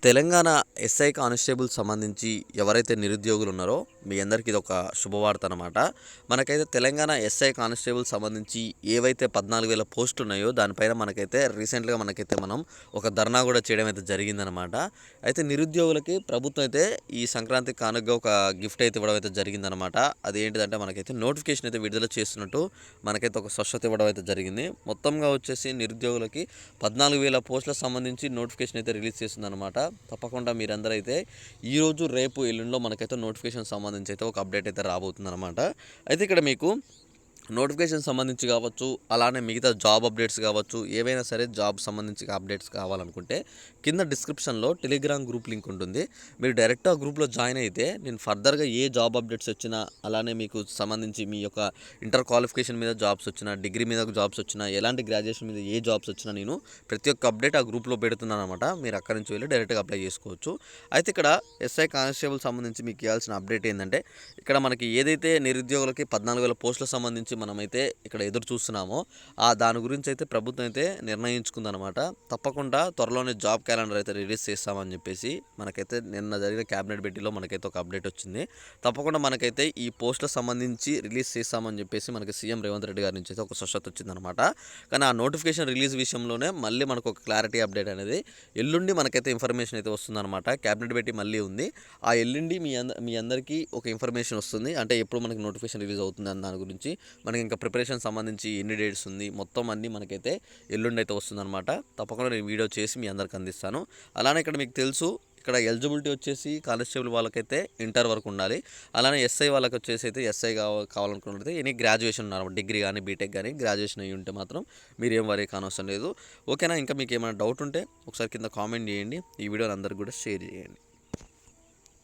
Telangana SI constable సంబంధించి ఎవరైతే నిరుద్యోగులు ఉన్నారో మీ అందరికీ ఇది ఒక శుభవార్త అనమాట. మనకైతే తెలంగాణ ఎస్ఐ కానిస్టేబుల్ సంబంధించి ఏవైతే 14,000 పోస్టులు ఉన్నాయో దానిపైన మనకైతే రీసెంట్గా మనం ఒక ధర్నా కూడా చేయడం అయితే జరిగిందనమాట. అయితే నిరుద్యోగులకి ప్రభుత్వం అయితే ఈ సంక్రాంతి కానుకగా ఒక గిఫ్ట్ అయితే ఇవ్వడం అయితే జరిగిందనమాట. అదేంటిదంటే మనకైతే నోటిఫికేషన్ అయితే విడుదల చేస్తున్నట్టు మనకైతే ఒక స్పష్టత ఇవ్వడం అయితే జరిగింది. మొత్తంగా వచ్చేసి నిరుద్యోగులకి 14,000 పోస్టులకు సంబంధించి నోటిఫికేషన్ అయితే రిలీజ్ చేస్తుందన్నమాట. తప్పకుండా మీరందరూ అయితే ఈరోజు రేపు ఎల్లుండిలో మనకైతే నోటిఫికేషన్ సంబంధించి అయితే ఒక అప్డేట్ అయితే రాబోతుందన్నమాట. అయితే ఇక్కడ మీకు నోటిఫికేషన్ సంబంధించి కావచ్చు, అలానే మిగతా జాబ్ అప్డేట్స్ కావచ్చు, ఏవైనా సరే జాబ్ సంబంధించి అప్డేట్స్ కావాలనుకుంటే కింద డిస్క్రిప్షన్లో టెలిగ్రామ్ గ్రూప్ లింక్ ఉంటుంది. మీరు డైరెక్ట్ ఆ గ్రూప్లో జాయిన్ అయితే నేను ఫర్దర్గా ఏ జాబ్ అప్డేట్స్ వచ్చినా, అలానే మీకు సంబంధించి మీ యొక్క ఇంటర్ క్వాలిఫికేషన్ మీద జాబ్స్ వచ్చినా, డిగ్రీ మీద జాబ్స్ వచ్చినా, ఎలాంటి గ్రాడ్యుయేషన్ మీద ఏ జాబ్స్ వచ్చినా నేను ప్రతి ఒక్క అప్డేట్ ఆ గ్రూప్లో పెడుతున్నాను అనమాట. మీరు అక్కడి నుంచి వెళ్ళి డైరెక్ట్గా అప్లై చేసుకోవచ్చు. అయితే ఇక్కడ ఎస్ఐ కానిస్టేబుల్ సంబంధించి మీకు ఇవ్వాల్సిన అప్డేట్ ఏంటంటే, ఇక్కడ మనకి ఏదైతే నిరుద్యోగులకి 14,000 పోస్టులకు సంబంధించి మనమైతే ఇక్కడ ఎదురు చూస్తున్నామో దాని గురించి అయితే ప్రభుత్వం అయితే నిర్ణయించుకుందనమాట. తప్పకుండా త్వరలోనే జాబ్ క్యాలెండర్ అయితే రిలీజ్ చేస్తామని చెప్పేసి మనకైతే నిన్న జరిగిన క్యాబినెట్ భేటీలో మనకైతే ఒక అప్డేట్ వచ్చింది. తప్పకుండా మనకైతే ఈ పోస్టులకు సంబంధించి రిలీజ్ చేస్తామని చెప్పేసి మనకి సీఎం రేవంత్ రెడ్డి గారి నుంచి అయితే ఒక స్పష్టత వచ్చిందనమాట. కానీ ఆ నోటిఫికేషన్ రిలీజ్ విషయంలోనే మళ్ళీ మనకు ఒక క్లారిటీ అప్డేట్ అనేది ఎల్లుండి మనకైతే ఇన్ఫర్మేషన్ అయితే వస్తుందన్నమాట. క్యాబినెట్ భేటీ మళ్ళీ ఉంది. ఆ ఎల్లుండి మీ అందరికీ ఒక ఇన్ఫర్మేషన్ వస్తుంది. అంటే ఎప్పుడు మనకి నోటిఫికేషన్ రిలీజ్ అవుతుంది అన్న దాని గురించి, మనకి ఇంకా ప్రిపరేషన్ సంబంధించి ఎన్ని డేట్స్ ఉంది మొత్తం అన్నీ మనకైతే ఎల్లుండి అయితే వస్తుందన్నమాట. తప్పకుండా నేను వీడియో చేసి మీ అందరికి అందిస్తాను. అలానే ఇక్కడ మీకు తెలుసు, ఇక్కడ ఎలిజిబిలిటీ వచ్చేసి కానిస్టేబుల్ వాళ్ళకైతే ఇంటర్ వరకు ఉండాలి. అలానే ఎస్ఐ వాళ్ళకి వచ్చేసి అయితే ఎస్ఐ కావాలనుకున్నట్లయితే ఎనీ గ్రాడ్యుయేషన్ ఉన్నారు, డిగ్రీ కానీ బీటెక్ కానీ గ్రాడ్యుయేషన్ అయ్యి ఉంటే మాత్రం మీరు ఏం వరీ కానవసరం లేదు. ఓకేనా? ఇంకా మీకు ఏమైనా డౌట్ ఉంటే ఒకసారి కింద కామెంట్ చేయండి. ఈ వీడియోని అందరికి కూడా షేర్ చేయండి.